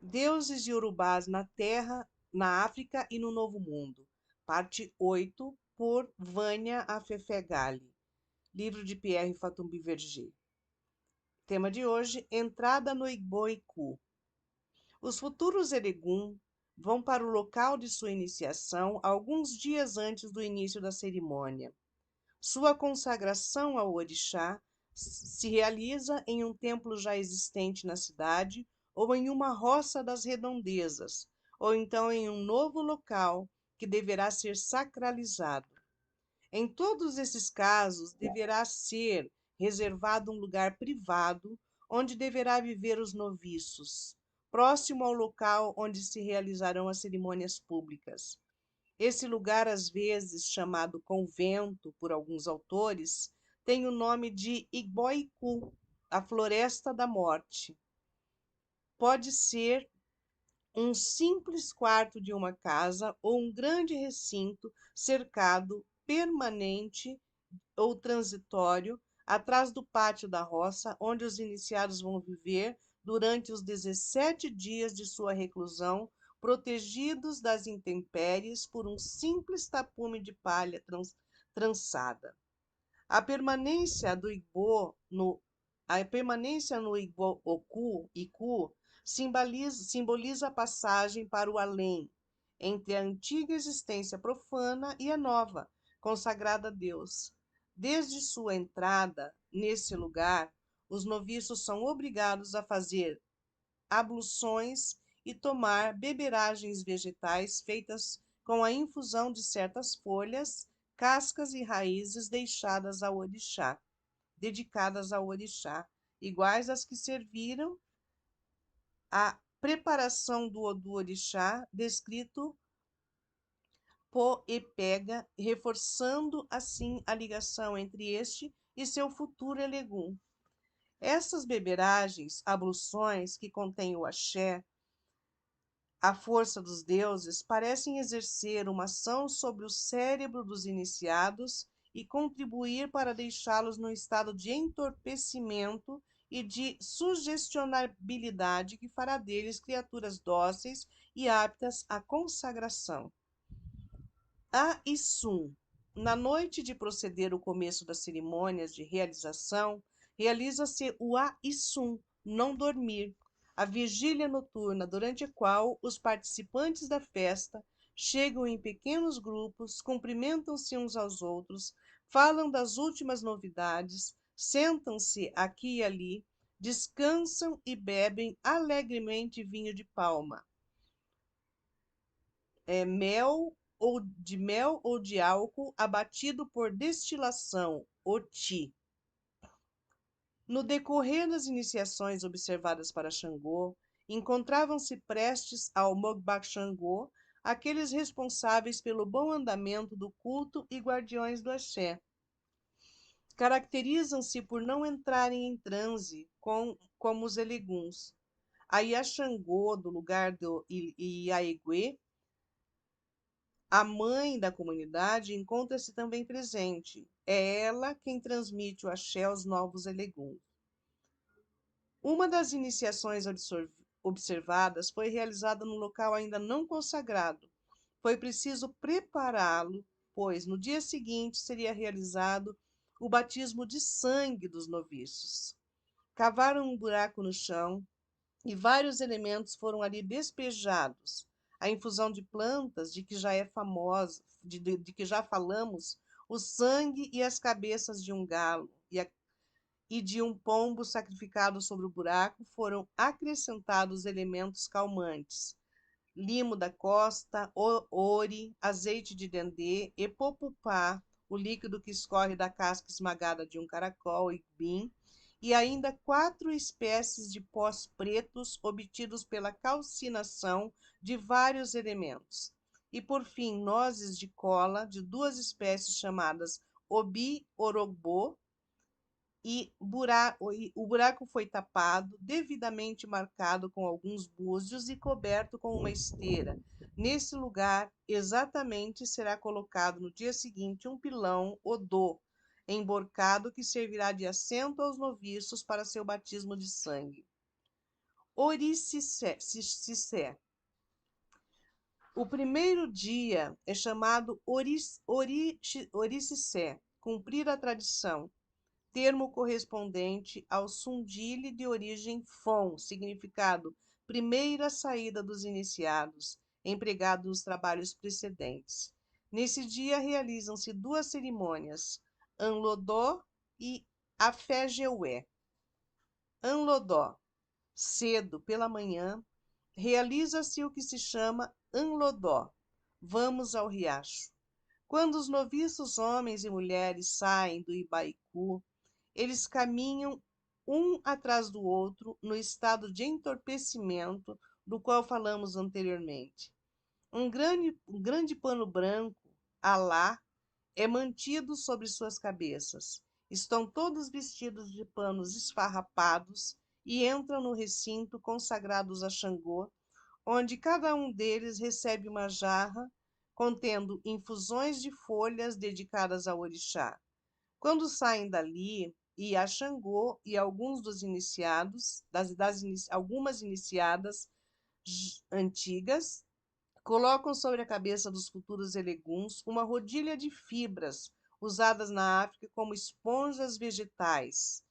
Deuses iorubás na Terra, na África e no Novo Mundo. Parte 8, por Vânia Afefegali. Livro de Pierre Fatumbi Verger. Tema de hoje: Entrada no Igbo-Iku. Os futuros Elegum vão para o local de sua iniciação alguns dias antes do início da cerimônia. Sua consagração ao orixá se realiza em um templo já existente na cidade ou em uma roça das redondezas, ou então em um novo local que deverá ser sacralizado. Em todos esses casos, deverá ser reservado um lugar privado onde deverá viver os noviços, próximo ao local onde se realizarão as cerimônias públicas. Esse lugar, às vezes chamado convento por alguns autores, tem o nome de Igbo-Iku, a Floresta da Morte. Pode ser um simples quarto de uma casa ou um grande recinto cercado, permanente ou transitório, atrás do pátio da roça, onde os iniciados vão viver durante os 17 dias de sua reclusão, protegidos das intempéries por um simples tapume de palha trançada. A permanência do Igbo no a permanência no Iku simboliza a passagem para o além, entre a antiga existência profana e a nova, consagrada a Deus. Desde sua entrada nesse lugar, os noviços são obrigados a fazer abluções e tomar beberagens vegetais feitas com a infusão de certas folhas, cascas e raízes dedicadas ao orixá, iguais às que serviram à preparação do Odu Orixá, descrito por Epega, reforçando assim a ligação entre este e seu futuro Elegum. Essas beberagens, abluções que contêm o axé, a força dos deuses, parecem exercer uma ação sobre o cérebro dos iniciados e contribuir para deixá-los num estado de entorpecimento e de sugestionabilidade que fará deles criaturas dóceis e aptas à consagração. A Isum. Na noite de proceder o começo das cerimônias de realização, realiza-se o A-Isum, não dormir, a vigília noturna durante a qual os participantes da festa chegam em pequenos grupos, cumprimentam-se uns aos outros, falam das últimas novidades, sentam-se aqui e ali, descansam e bebem alegremente vinho de palma. Mel ou de álcool abatido por destilação, oti. No decorrer das iniciações observadas para Xangô, encontravam-se prestes ao Mogbak Xangô aqueles responsáveis pelo bom andamento do culto e guardiões do axé. Caracterizam-se por não entrarem em transe como os eleguns. A Yaxangô, do lugar do Iaeguê, a mãe da comunidade, encontra-se também presente. É ela quem transmite o axé aos novos eleguns. Uma das iniciações observadas foi realizada num local ainda não consagrado. Foi preciso prepará-lo, pois no dia seguinte seria realizado o batismo de sangue dos noviços. Cavaram um buraco no chão e vários elementos foram ali despejados. A infusão de plantas, de que já é famosa, de que já falamos, o sangue e as cabeças de um galo e de um pombo sacrificado sobre o buraco foram acrescentados elementos calmantes: limo da costa, ori, azeite de dendê, epopupá, o líquido que escorre da casca esmagada de um caracol, igbim, e ainda 4 espécies de pós pretos obtidos pela calcinação de vários elementos. E, por fim, nozes de cola de 2 espécies chamadas obi-orobô, e o buraco foi tapado, devidamente marcado com alguns búzios e coberto com uma esteira. Nesse lugar, exatamente, será colocado no dia seguinte um pilão, odô, emborcado, que servirá de assento aos noviços para seu batismo de sangue. Orixicé. O primeiro dia é chamado Orixicé, cumprir a tradição, termo correspondente ao sundile de origem Fon, significado primeira saída dos iniciados, empregado nos trabalhos precedentes. Nesse dia realizam-se duas cerimônias, Anlodó e Afégeué. Anlodó, cedo pela manhã, realiza-se o que se chama Anlodó, vamos ao riacho. Quando os noviços homens e mulheres saem do Ibaicu, eles caminham um atrás do outro no estado de entorpecimento do qual falamos anteriormente. Um grande pano branco, alá, é mantido sobre suas cabeças. Estão todos vestidos de panos esfarrapados e entram no recinto consagrados a Xangô, onde cada um deles recebe uma jarra contendo infusões de folhas dedicadas ao orixá. Quando saem dali, e a Xangô e alguns dos iniciados, algumas iniciadas antigas, colocam sobre a cabeça dos futuros eleguns uma rodilha de fibras usadas na África como esponjas vegetais.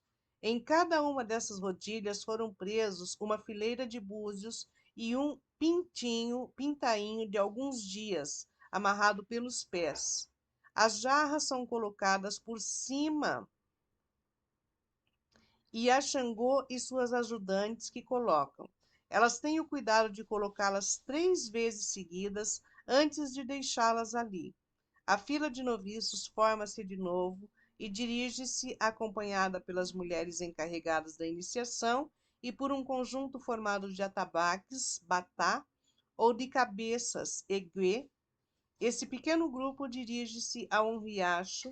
Em cada uma dessas rodilhas foram presos uma fileira de búzios e um pintainho de alguns dias, amarrado pelos pés. As jarras são colocadas por cima e a Xangô e suas ajudantes que colocam. Elas têm o cuidado de colocá-las 3 vezes seguidas antes de deixá-las ali. A fila de noviços forma-se de novo e dirige-se acompanhada pelas mulheres encarregadas da iniciação e por um conjunto formado de atabaques, batá, ou de cabeças, eguê. Esse pequeno grupo dirige-se a um riacho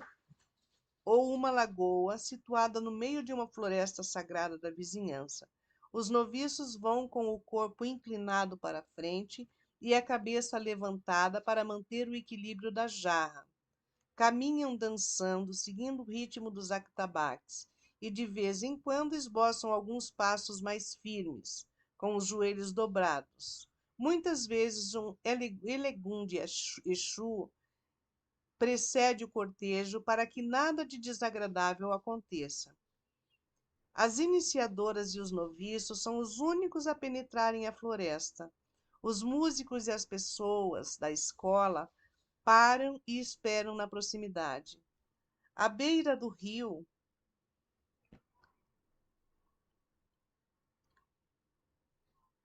ou uma lagoa situada no meio de uma floresta sagrada da vizinhança. Os noviços vão com o corpo inclinado para a frente e a cabeça levantada para manter o equilíbrio da jarra. Caminham dançando, seguindo o ritmo dos atabaques, e de vez em quando esboçam alguns passos mais firmes, com os joelhos dobrados. Muitas vezes um elegum de Exu precede o cortejo para que nada de desagradável aconteça. As iniciadoras e os noviços são os únicos a penetrarem a floresta. Os músicos e as pessoas da escola param e esperam na proximidade. À beira do rio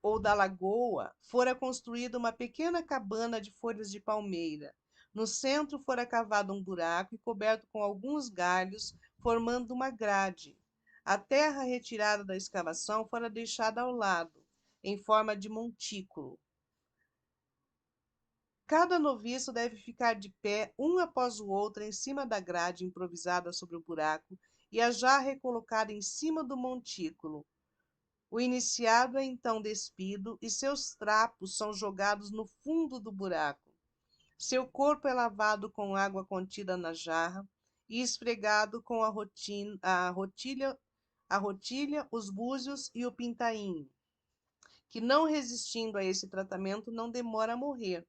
ou da lagoa, fora construída uma pequena cabana de folhas de palmeira. No centro fora cavado um buraco e coberto com alguns galhos, formando uma grade. A terra retirada da escavação fora deixada ao lado, em forma de montículo. Cada noviço deve ficar de pé, um após o outro, em cima da grade improvisada sobre o buraco, e a jarra é colocada em cima do montículo. O iniciado é então despido e seus trapos são jogados no fundo do buraco. Seu corpo é lavado com água contida na jarra e esfregado com a rotilha, os búzios e o pintainho, que, não resistindo a esse tratamento, não demora a morrer.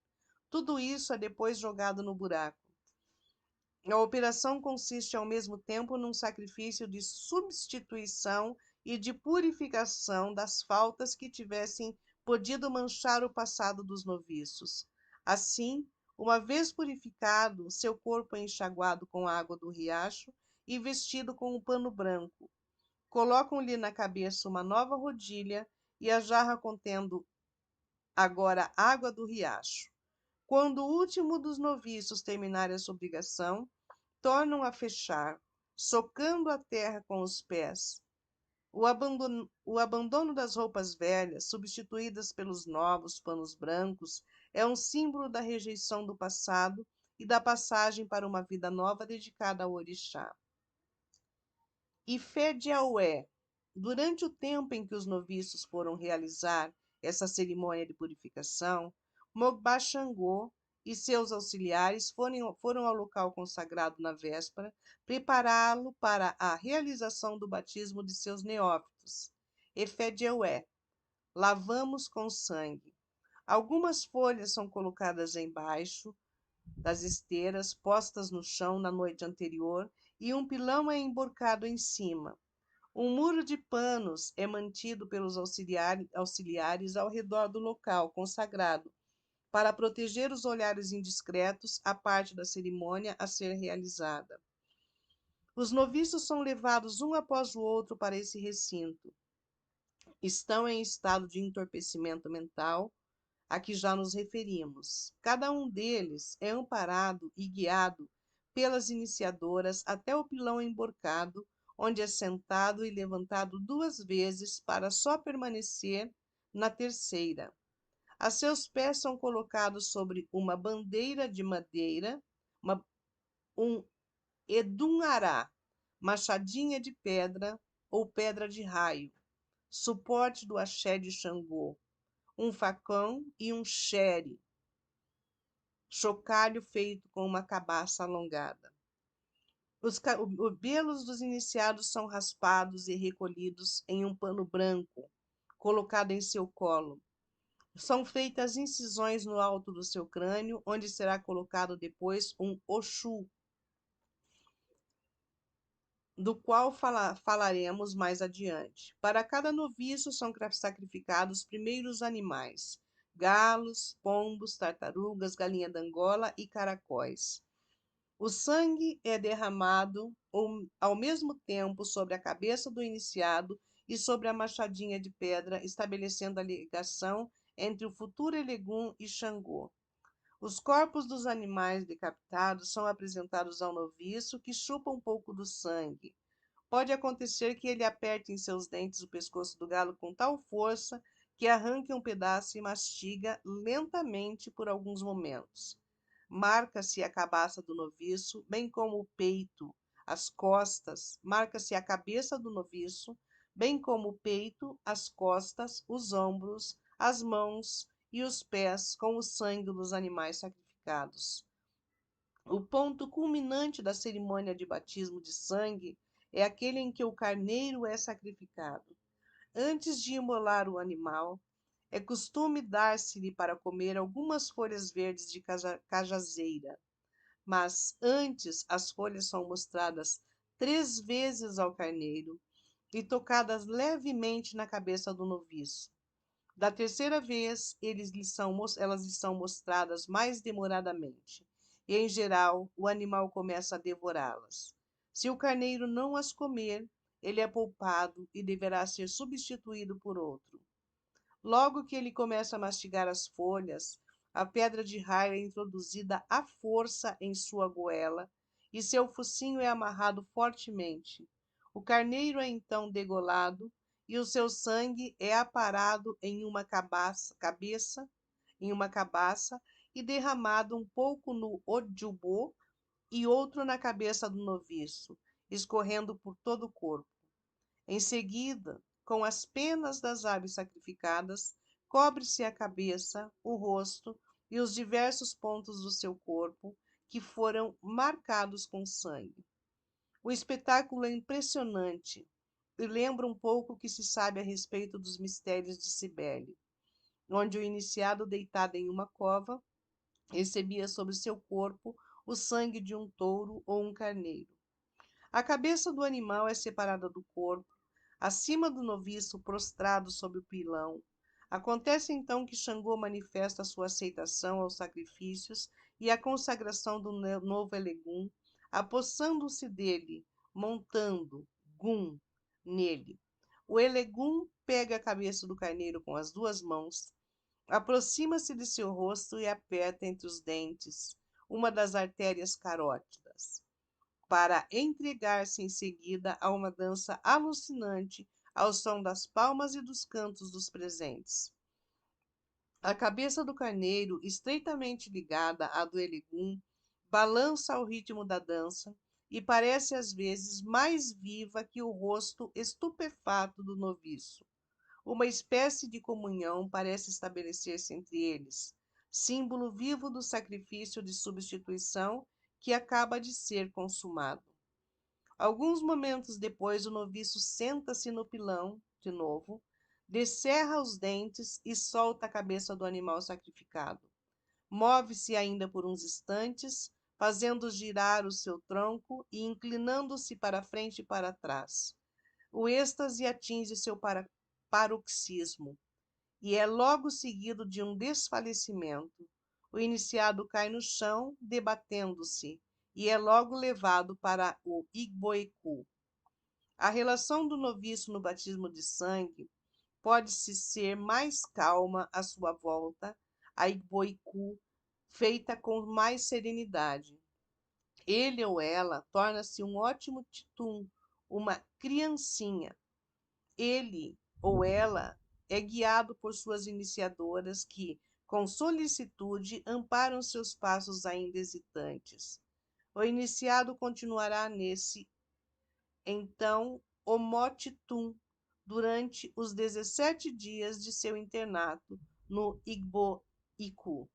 Tudo isso é depois jogado no buraco. A operação consiste ao mesmo tempo num sacrifício de substituição e de purificação das faltas que tivessem podido manchar o passado dos noviços. Assim, uma vez purificado, seu corpo é enxaguado com a água do riacho e vestido com um pano branco. Colocam-lhe na cabeça uma nova rodilha e a jarra contendo agora água do riacho. Quando o último dos noviços terminar essa obrigação, tornam a fechar, socando a terra com os pés. O abandono das roupas velhas, substituídas pelos novos panos brancos, é um símbolo da rejeição do passado e da passagem para uma vida nova dedicada ao orixá. Ifé-de-Aué. Durante o tempo em que os noviços foram realizar essa cerimônia de purificação, Mogbá Xangô e seus auxiliares foram ao local consagrado na véspera, prepará-lo para a realização do batismo de seus neófitos, Ifé-de-Aué. lavamos com sangue. Algumas folhas são colocadas embaixo das esteiras postas no chão na noite anterior e um pilão é emborcado em cima. Um muro de panos é mantido pelos auxiliares ao redor do local consagrado, para proteger os olhares indiscretos à parte da cerimônia a ser realizada. Os noviços são levados um após o outro para esse recinto. Estão em estado de entorpecimento mental, a que já nos referimos. Cada um deles é amparado e guiado pelas iniciadoras até o pilão emborcado, onde é sentado e levantado 2 vezes para só permanecer na terceira. A seus pés são colocados sobre uma bandeira de madeira, um edunhará, machadinha de pedra ou pedra de raio, suporte do axé de Xangô, um facão e um xere, chocalho feito com uma cabaça alongada. Os cabelos dos iniciados são raspados e recolhidos em um pano branco, colocado em seu colo. São feitas incisões no alto do seu crânio, onde será colocado depois um Oxu, do qual falaremos mais adiante. Para cada noviço são sacrificados primeiros animais: galos, pombos, tartarugas, galinha d'Angola e caracóis. O sangue é derramado ao mesmo tempo sobre a cabeça do iniciado e sobre a machadinha de pedra, estabelecendo a ligação entre o futuro Elegum e Xangô. Os corpos dos animais decapitados são apresentados ao noviço, que chupa um pouco do sangue. Pode acontecer que ele aperte em seus dentes o pescoço do galo com tal força que arranque um pedaço e mastiga lentamente por alguns momentos. Marca-se a cabeça do noviço, bem como o peito, as costas, marca-se a cabeça do noviço, bem como o peito, as costas, os ombros, as mãos e os pés com o sangue dos animais sacrificados. O ponto culminante da cerimônia de batismo de sangue é aquele em que o carneiro é sacrificado. Antes de imolar o animal, é costume dar-se-lhe para comer algumas folhas verdes de cajazeira, mas antes as folhas são mostradas 3 vezes ao carneiro e tocadas levemente na cabeça do noviço. Da terceira vez, elas lhe são mostradas mais demoradamente, e em geral o animal começa a devorá-las. Se o carneiro não as comer, ele é poupado e deverá ser substituído por outro. Logo que ele começa a mastigar as folhas, a pedra de raio é introduzida à força em sua goela e seu focinho é amarrado fortemente. O carneiro é então degolado e o seu sangue é aparado em uma cabaça e derramado um pouco no ojubô e outro na cabeça do noviço, escorrendo por todo o corpo. Em seguida, com as penas das aves sacrificadas, cobre-se a cabeça, o rosto e os diversos pontos do seu corpo que foram marcados com sangue. O espetáculo é impressionante e lembra um pouco o que se sabe a respeito dos mistérios de Cibele, onde o iniciado, deitado em uma cova, recebia sobre seu corpo o sangue de um touro ou um carneiro. A cabeça do animal é separada do corpo, acima do noviço prostrado sob o pilão. Acontece então que Xangô manifesta sua aceitação aos sacrifícios e a consagração do novo Elegum, apossando-se dele, montando Gum nele. O Elegum pega a cabeça do carneiro com as 2 mãos, aproxima-se de seu rosto e aperta entre os dentes uma das artérias carótidas, para entregar-se em seguida a uma dança alucinante ao som das palmas e dos cantos dos presentes. A cabeça do carneiro, estreitamente ligada à do Elegum, balança ao ritmo da dança e parece às vezes mais viva que o rosto estupefato do noviço. Uma espécie de comunhão parece estabelecer-se entre eles, símbolo vivo do sacrifício de substituição que acaba de ser consumado. Alguns momentos depois, o noviço senta-se no pilão, de novo, descerra os dentes e solta a cabeça do animal sacrificado. Move-se ainda por uns instantes, fazendo girar o seu tronco e inclinando-se para frente e para trás. O êxtase atinge seu paroxismo e é logo seguido de um desfalecimento. O iniciado cai no chão, debatendo-se, e é logo levado para o Igboeku. A relação do noviço no batismo de sangue pode-se ser mais calma à sua volta a Igboiku, feita com mais serenidade. Ele ou ela torna-se um ótimo titum, uma criancinha. Ele ou ela é guiado por suas iniciadoras que, com solicitude, amparam seus passos ainda hesitantes. O iniciado continuará nesse, então, o motitum, durante os 17 dias de seu internato no Igboiku.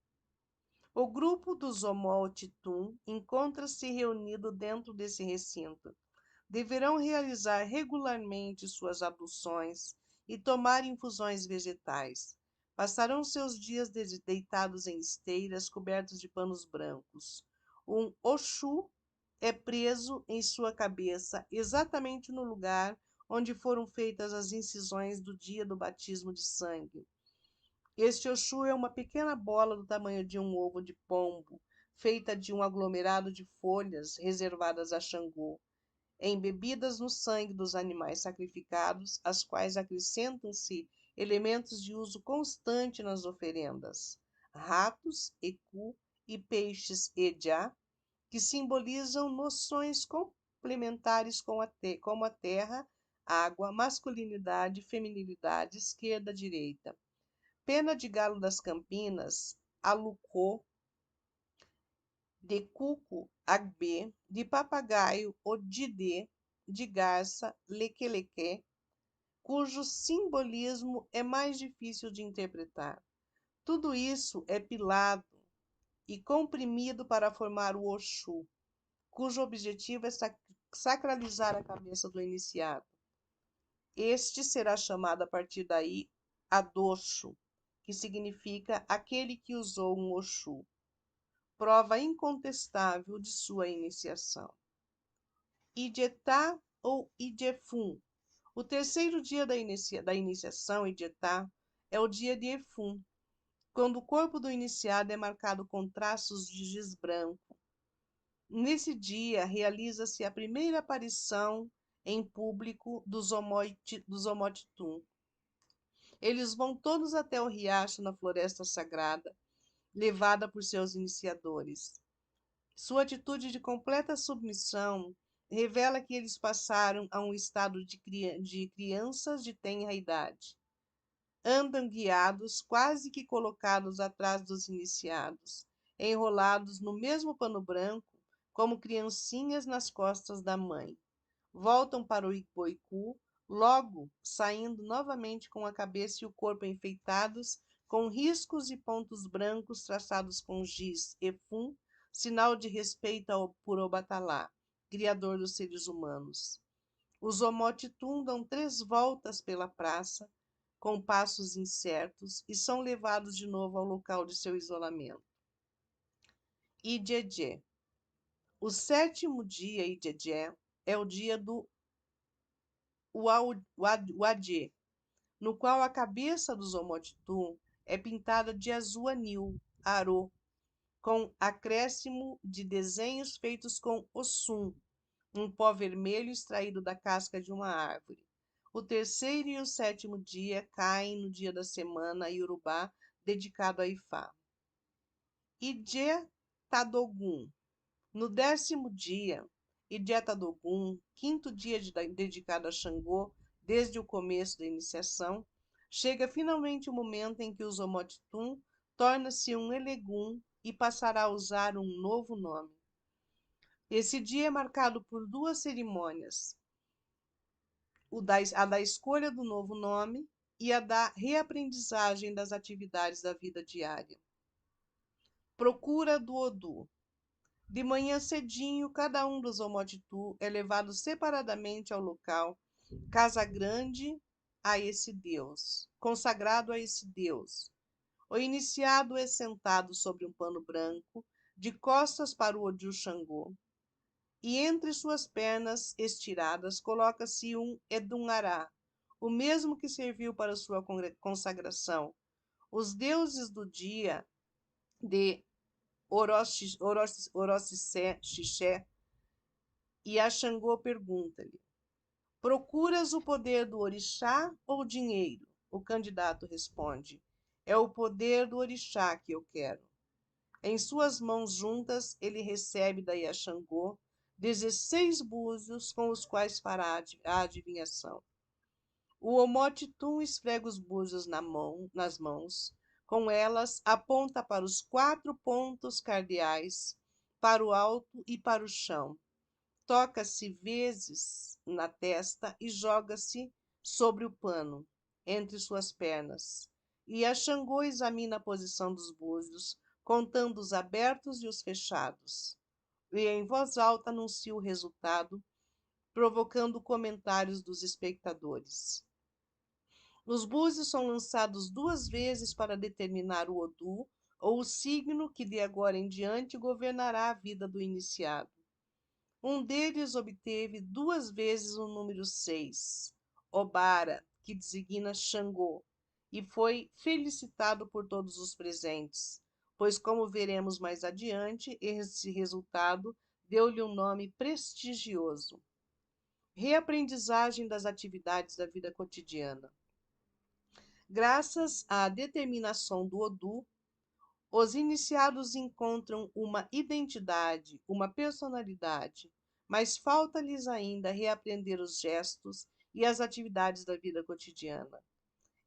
O grupo dos Omotitum encontra-se reunido dentro desse recinto. Deverão realizar regularmente suas abluções e tomar infusões vegetais. Passarão seus dias deitados em esteiras cobertos de panos brancos. Um Oxu é preso em sua cabeça exatamente no lugar onde foram feitas as incisões do dia do batismo de sangue. Este Oxu é uma pequena bola do tamanho de um ovo de pombo, feita de um aglomerado de folhas reservadas a Xangô, embebidas no sangue dos animais sacrificados, às quais acrescentam-se elementos de uso constante nas oferendas: ratos, ecu e peixes ejá, que simbolizam noções complementares como a terra, água, masculinidade, feminilidade, esquerda, direita. Pena de galo das Campinas, alucô, de cuco, agbe, de papagaio, odidê, de garça, lequelequé, cujo simbolismo é mais difícil de interpretar. Tudo isso é pilado e comprimido para formar o Oxu, cujo objetivo é sacralizar a cabeça do iniciado. Este será chamado a partir daí Adosho, que significa aquele que usou um Oxu, prova incontestável de sua iniciação. Ijetá ou Ijefum. O terceiro dia da iniciação, Ijetá, é o dia de Efum, quando o corpo do iniciado é marcado com traços de giz branco. Nesse dia, realiza-se a primeira aparição em público dos Omotitum. Eles vão todos até o riacho na floresta sagrada, levada por seus iniciadores. Sua atitude de completa submissão revela que eles passaram a um estado de crianças de tenra idade. Andam guiados, quase que colocados atrás dos iniciados, enrolados no mesmo pano branco, como criancinhas nas costas da mãe. Voltam para o Igboiku, logo saindo novamente com a cabeça e o corpo enfeitados, com riscos e pontos brancos traçados com giz, efum, sinal de respeito por Obatalá, criador dos seres humanos. Os Omotitum dão 3 voltas pela praça, com passos incertos, e são levados de novo ao local de seu isolamento. Idjedje. O 7º dia, Idjedje, é o dia do Wadje, no qual a cabeça dos Omotitum é pintada de azul anil, arô, com acréscimo de desenhos feitos com ossum, um pó vermelho extraído da casca de uma árvore. O terceiro e o 7º dia caem no dia da semana iorubá dedicado a Ifá. Ije Tadogun. No 10º dia, Ije Tadogun, 5º dia dedicado a Xangô, desde o começo da iniciação, chega finalmente o momento em que o Omotitum torna-se um Elegum e passará a usar um novo nome. Esse dia é marcado por 2 cerimônias: a da escolha do novo nome e a da reaprendizagem das atividades da vida diária. Procura do Odu. De manhã cedinho, cada um dos Omotitum é levado separadamente ao local, casa grande, a esse Deus, consagrado a esse Deus. O iniciado é sentado sobre um pano branco, de costas para o Odil Xangô, e entre suas pernas estiradas coloca-se um Edunhará, o mesmo que serviu para sua consagração. Os deuses do dia de Oroxixé e a Xangô pergunta-lhe: procuras o poder do orixá ou dinheiro? O candidato responde: é o poder do orixá que eu quero. Em suas mãos juntas, ele recebe da Yaxangô 16 búzios com os quais fará a adivinhação. O Omotitum esfrega os búzios nas mãos, com elas aponta para os 4 pontos cardeais, para o alto e para o chão. Toca-se vezes na testa e joga-se sobre o pano, entre suas pernas. E a Xangô examina a posição dos búzios, contando os abertos e os fechados. E em voz alta anuncia o resultado, provocando comentários dos espectadores. Os búzios são lançados 2 vezes para determinar o Odu, ou o signo que de agora em diante governará a vida do iniciado. Um deles obteve 2 vezes o número 6, Obara, que designa Xangô, e foi felicitado por todos os presentes, pois, como veremos mais adiante, esse resultado deu-lhe um nome prestigioso. Reaprendizagem das atividades da vida cotidiana. Graças à determinação do Odu, os iniciados encontram uma identidade, uma personalidade, mas falta-lhes ainda reaprender os gestos e as atividades da vida cotidiana.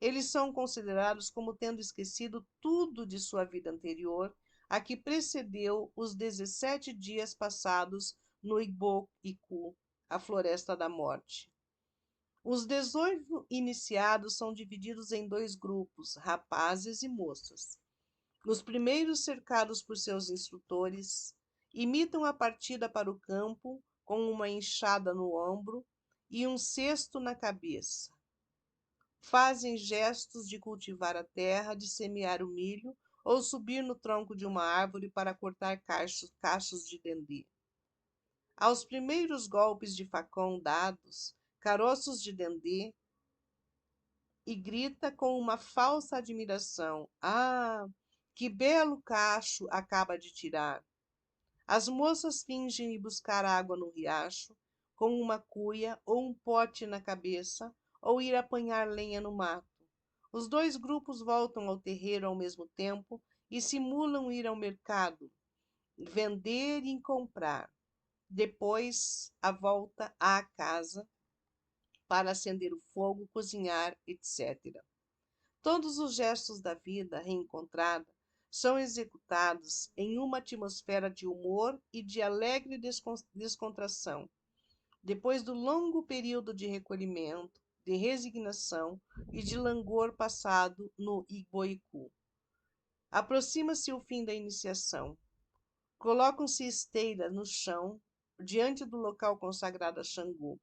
Eles são considerados como tendo esquecido tudo de sua vida anterior, a que precedeu os 17 dias passados no Igbo-Iku, a Floresta da Morte. Os 18 iniciados são divididos em 2 grupos, rapazes e moças. Os primeiros, cercados por seus instrutores, imitam a partida para o campo com uma enxada no ombro e um cesto na cabeça. Fazem gestos de cultivar a terra, de semear o milho ou subir no tronco de uma árvore para cortar cachos de dendê. Aos primeiros golpes de facão dados, caroços de dendê, e grita com uma falsa admiração: ah, que belo cacho acaba de tirar! As moças fingem ir buscar água no riacho, com uma cuia ou um pote na cabeça, ou ir apanhar lenha no mato. Os 2 grupos voltam ao terreiro ao mesmo tempo e simulam ir ao mercado, vender e comprar. Depois, a volta à casa para acender o fogo, cozinhar, etc. Todos os gestos da vida reencontrada são executados em uma atmosfera de humor e de alegre descontração. Depois do longo período de recolhimento, de resignação e de langor passado no Igbo-Iku. Aproxima-se o fim da iniciação. Colocam-se esteiras no chão, diante do local consagrado a Xangô.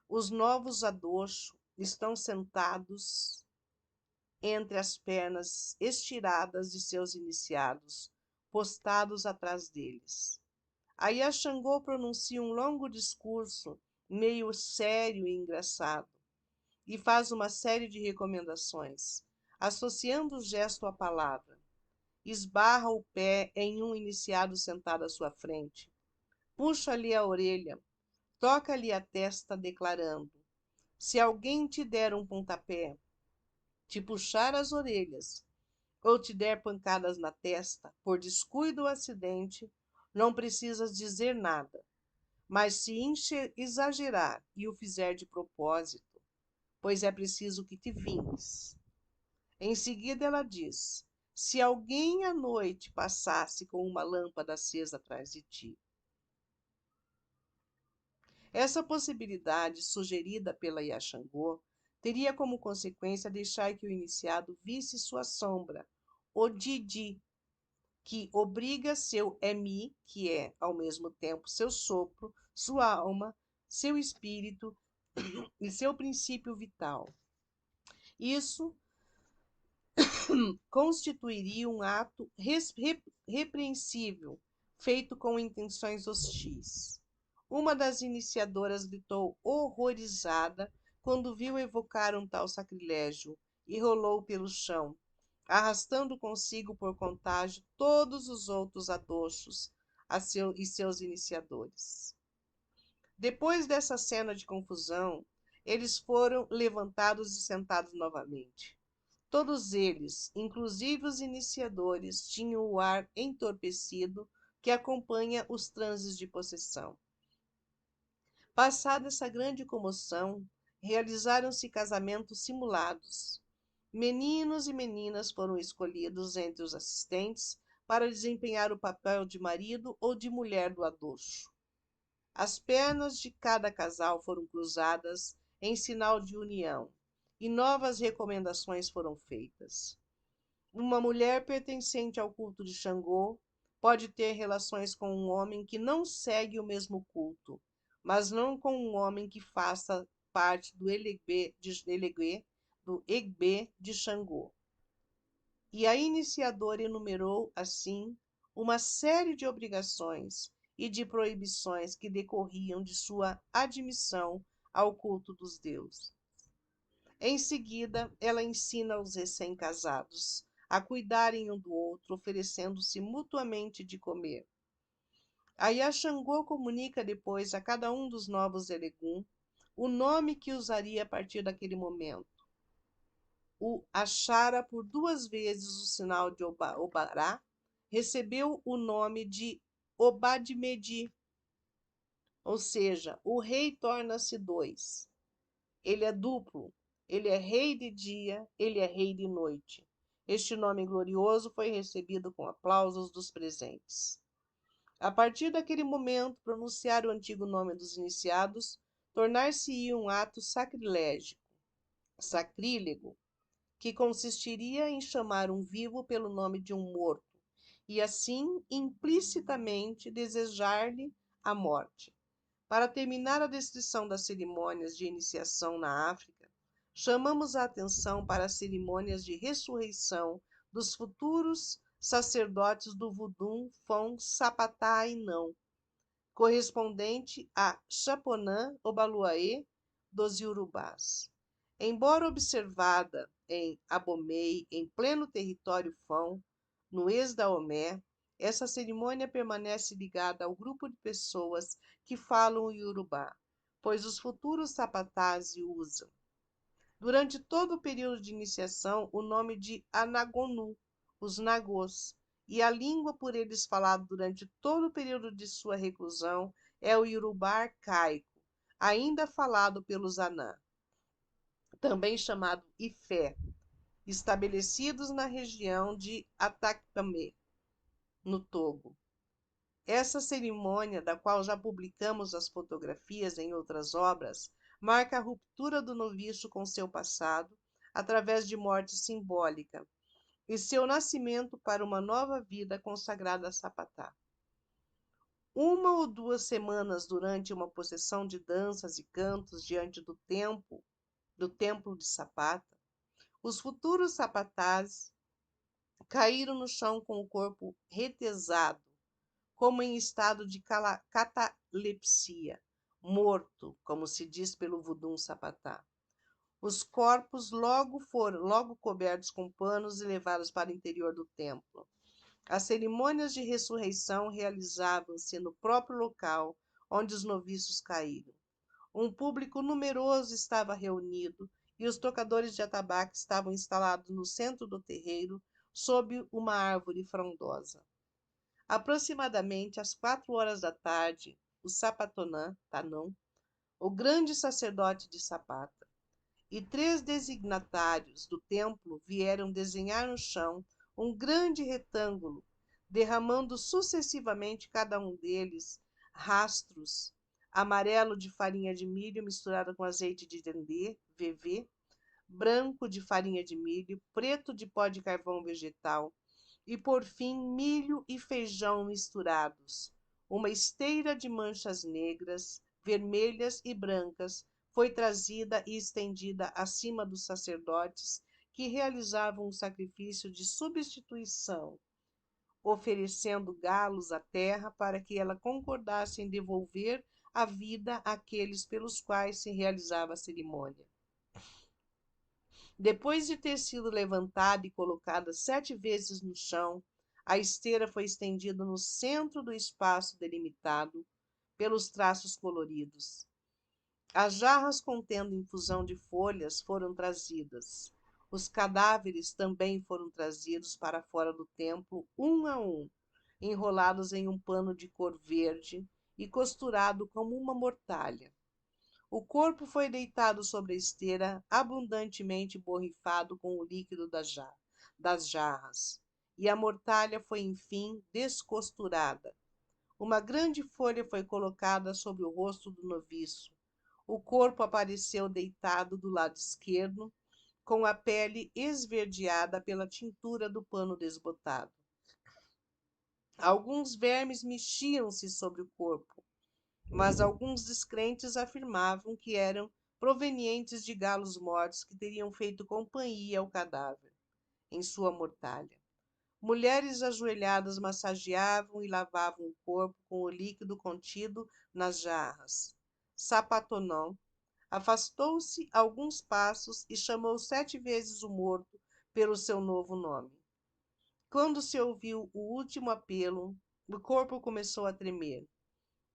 Os novos adocho estão sentados entre as pernas estiradas de seus iniciados, postados atrás deles. Aí a Xangô pronuncia um longo discurso, meio sério e engraçado, e faz uma série de recomendações, associando o gesto à palavra. Esbarra o pé em um iniciado sentado à sua frente, puxa-lhe a orelha, toca-lhe a testa, declarando: se alguém te der um pontapé, te puxar as orelhas ou te der pancadas na testa, por descuido ou acidente, não precisas dizer nada. Mas se exagerar e o fizer de propósito, pois é preciso que te vingues. Em seguida ela diz: se alguém à noite passasse com uma lâmpada acesa atrás de ti. Essa possibilidade, sugerida pela Yaxangô, teria como consequência deixar que o iniciado visse sua sombra, o Didi, que obriga seu Emi, que é, ao mesmo tempo, seu sopro, sua alma, seu espírito e seu princípio vital. Isso constituiria um ato repreensível, feito com intenções hostis. Uma das iniciadoras gritou horrorizada quando viu evocar um tal sacrilégio e rolou pelo chão, arrastando consigo por contágio todos os outros adochos e seus iniciadores. Depois dessa cena de confusão, eles foram levantados e sentados novamente. Todos eles, inclusive os iniciadores, tinham o ar entorpecido que acompanha os transes de possessão. Passada essa grande comoção, realizaram-se casamentos simulados. Meninos e meninas foram escolhidos entre os assistentes para desempenhar o papel de marido ou de mulher do adocho. As pernas de cada casal foram cruzadas em sinal de união e novas recomendações foram feitas. Uma mulher pertencente ao culto de Xangô pode ter relações com um homem que não segue o mesmo culto, mas não com um homem que faça parte do Egbê de Xangô. E a iniciadora enumerou, assim, uma série de obrigações e de proibições que decorriam de sua admissão ao culto dos deuses. Em seguida, ela ensina os recém-casados a cuidarem um do outro, oferecendo-se mutuamente de comer. A Yaxangô comunica depois a cada um dos novos Elegum o nome que usaria a partir daquele momento. O Axara, por 2 vezes o sinal de Obará, recebeu o nome de Obadimedi, ou seja, o rei torna-se 2. Ele é duplo, ele é rei de dia, ele é rei de noite. Este nome glorioso foi recebido com aplausos dos presentes. A partir daquele momento, pronunciar o antigo nome dos iniciados tornar-se-ia um ato sacrílego, que consistiria em chamar um vivo pelo nome de um morto, e assim implicitamente desejar-lhe a morte. Para terminar a descrição das cerimônias de iniciação na África, chamamos a atenção para as cerimônias de ressurreição dos futuros sacerdotes do Vudum Fon Sapatá Ainão, correspondente a Chaponã Obaluaê dos Iorubás. Embora observada em Abomey, em pleno território Fon, no ex-Daomé, essa cerimônia permanece ligada ao grupo de pessoas que falam o Iorubá, pois os futuros sapatás usam, durante todo o período de iniciação, o nome de Anagonu, os Nagôs, e a língua por eles falada durante todo o período de sua reclusão é o Iorubá arcaico, ainda falado pelos Anã, também chamado Ifé, estabelecidos na região de Atacamé, no Togo. Essa cerimônia, da qual já publicamos as fotografias em outras obras, marca a ruptura do noviço com seu passado, através de morte simbólica, e seu nascimento para uma nova vida consagrada a Sapatá. 1 ou 2 semanas durante uma procissão de danças e cantos diante do templo de Sapata, os futuros sapatás caíram no chão com o corpo retesado, como em estado de catalepsia, morto, como se diz pelo Vudum Sapatá. Os corpos logo cobertos com panos e levados para o interior do templo. As cerimônias de ressurreição realizavam-se no próprio local onde os noviços caíram. Um público numeroso estava reunido e os tocadores de atabaque estavam instalados no centro do terreiro, sob uma árvore frondosa. Aproximadamente às 4 horas da tarde, o Sapatonã, Tanã, o grande sacerdote de Sapata, e 3 designatários do templo vieram desenhar no chão um grande retângulo, derramando sucessivamente cada um deles rastros amarelo de farinha de milho misturada com azeite de dendê, VV, branco de farinha de milho, preto de pó de carvão vegetal, e, por fim, milho e feijão misturados, uma esteira de manchas negras, vermelhas e brancas, foi trazida e estendida acima dos sacerdotes que realizavam o sacrifício de substituição, oferecendo galos à terra para que ela concordasse em devolver a vida àqueles pelos quais se realizava a cerimônia. Depois de ter sido levantada e colocada 7 vezes no chão, a esteira foi estendida no centro do espaço delimitado pelos traços coloridos. As jarras contendo infusão de folhas foram trazidas. Os cadáveres também foram trazidos para fora do templo, um a um, enrolados em um pano de cor verde e costurado como uma mortalha. O corpo foi deitado sobre a esteira, abundantemente borrifado com o líquido das jarras, e a mortalha foi, enfim, descosturada. Uma grande folha foi colocada sobre o rosto do noviço. O corpo apareceu deitado do lado esquerdo, com a pele esverdeada pela tintura do pano desbotado. Alguns vermes mexiam-se sobre o corpo, mas alguns descrentes afirmavam que eram provenientes de galos mortos que teriam feito companhia ao cadáver em sua mortalha. Mulheres ajoelhadas massageavam e lavavam o corpo com o líquido contido nas jarras. Sapatonon afastou-se alguns passos e chamou 7 vezes o morto pelo seu novo nome. Quando se ouviu o último apelo, o corpo começou a tremer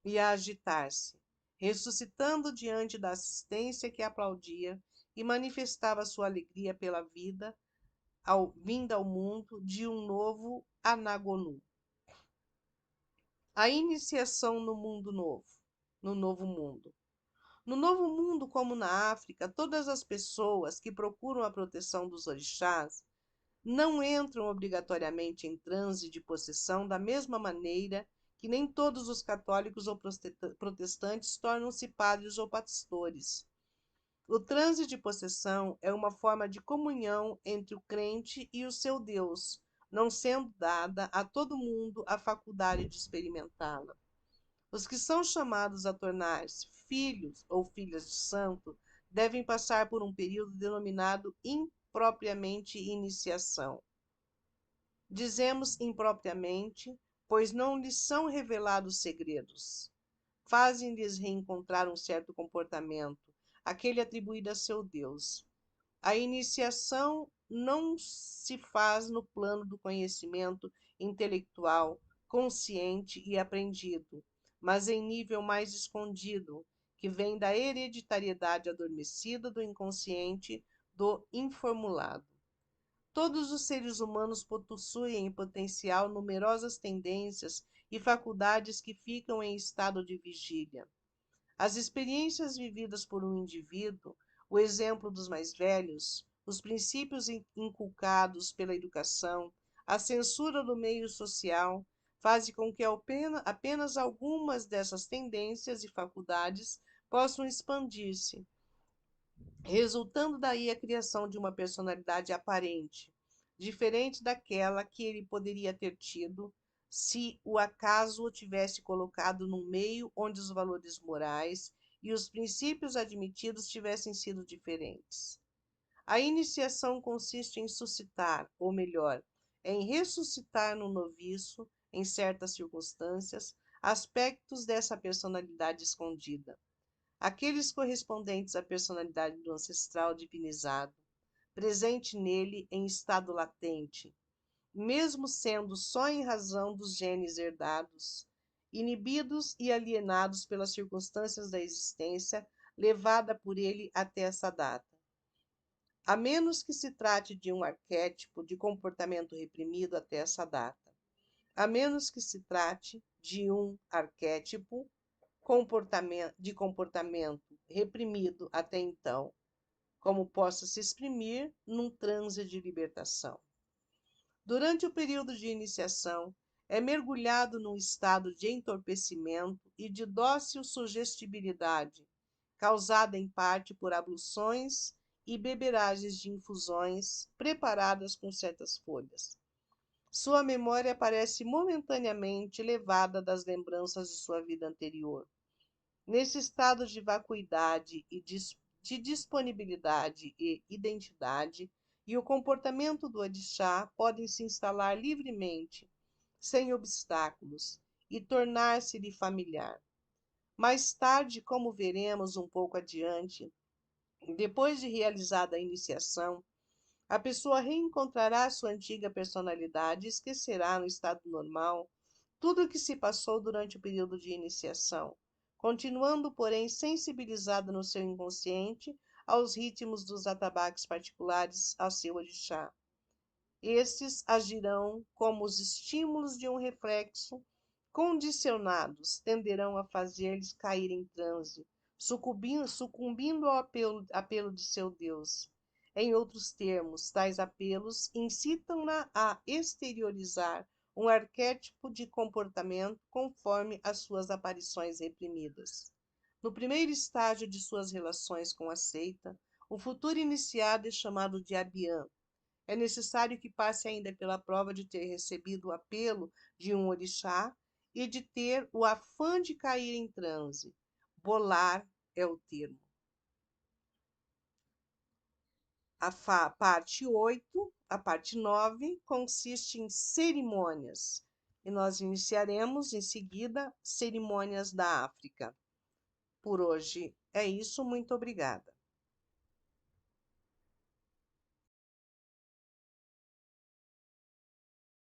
e a agitar-se, ressuscitando diante da assistência que aplaudia e manifestava sua alegria pela vida vinda ao mundo de um novo Anagonu. A iniciação no mundo novo, no novo mundo. No Novo Mundo, como na África, todas as pessoas que procuram a proteção dos orixás não entram obrigatoriamente em transe de possessão da mesma maneira que nem todos os católicos ou protestantes tornam-se padres ou pastores. O transe de possessão é uma forma de comunhão entre o crente e o seu Deus, não sendo dada a todo mundo a faculdade de experimentá-la. Os que são chamados a tornar-se filhos ou filhas de santo devem passar por um período denominado impropriamente iniciação. Dizemos impropriamente, pois não lhes são revelados segredos. Fazem-lhes reencontrar um certo comportamento, aquele atribuído a seu Deus. A iniciação não se faz no plano do conhecimento intelectual, consciente e aprendido, mas em nível mais escondido, que vem da hereditariedade adormecida do inconsciente do informulado. Todos os seres humanos possuem em potencial numerosas tendências e faculdades que ficam em estado de vigília. As experiências vividas por um indivíduo, o exemplo dos mais velhos, os princípios inculcados pela educação, a censura do meio social, fazem com que apenas algumas dessas tendências e faculdades possam expandir-se, resultando daí a criação de uma personalidade aparente, diferente daquela que ele poderia ter tido se o acaso o tivesse colocado num meio onde os valores morais e os princípios admitidos tivessem sido diferentes. A iniciação consiste em suscitar, ou melhor, em ressuscitar no noviço, em certas circunstâncias, aspectos dessa personalidade escondida, aqueles correspondentes à personalidade do ancestral divinizado, presente nele em estado latente, mesmo sendo só em razão dos genes herdados, inibidos e alienados pelas circunstâncias da existência levada por ele até essa data. A menos que se trate de um arquétipo de comportamento reprimido até essa data. A menos que se trate de um arquétipo de comportamento reprimido até então, como possa se exprimir num transe de libertação. Durante o período de iniciação, é mergulhado num estado de entorpecimento e de dócil sugestibilidade, causada em parte por abluções e beberagens de infusões preparadas com certas folhas. Sua memória parece momentaneamente levada das lembranças de sua vida anterior. Nesse estado de vacuidade e de disponibilidade e identidade, e o comportamento do orixá podem se instalar livremente, sem obstáculos, e tornar-se-lhe familiar. Mais tarde, como veremos um pouco adiante, depois de realizada a iniciação, a pessoa reencontrará sua antiga personalidade e esquecerá, no estado normal, tudo o que se passou durante o período de iniciação, continuando, porém, sensibilizada no seu inconsciente aos ritmos dos atabaques particulares ao seu orixá. Estes agirão como os estímulos de um reflexo, condicionados tenderão a fazer-lhes cair em transe, sucumbindo ao apelo de seu Deus. Em outros termos, tais apelos incitam-na a exteriorizar um arquétipo de comportamento conforme as suas aparições reprimidas. No primeiro estágio de suas relações com a seita, o futuro iniciado é chamado de Abian. É necessário que passe ainda pela prova de ter recebido o apelo de um orixá e de ter o afã de cair em transe. Bolar é o termo. Parte 8, a parte 9, consiste em cerimônias. E nós iniciaremos em seguida cerimônias da África. Por hoje é isso, muito obrigada.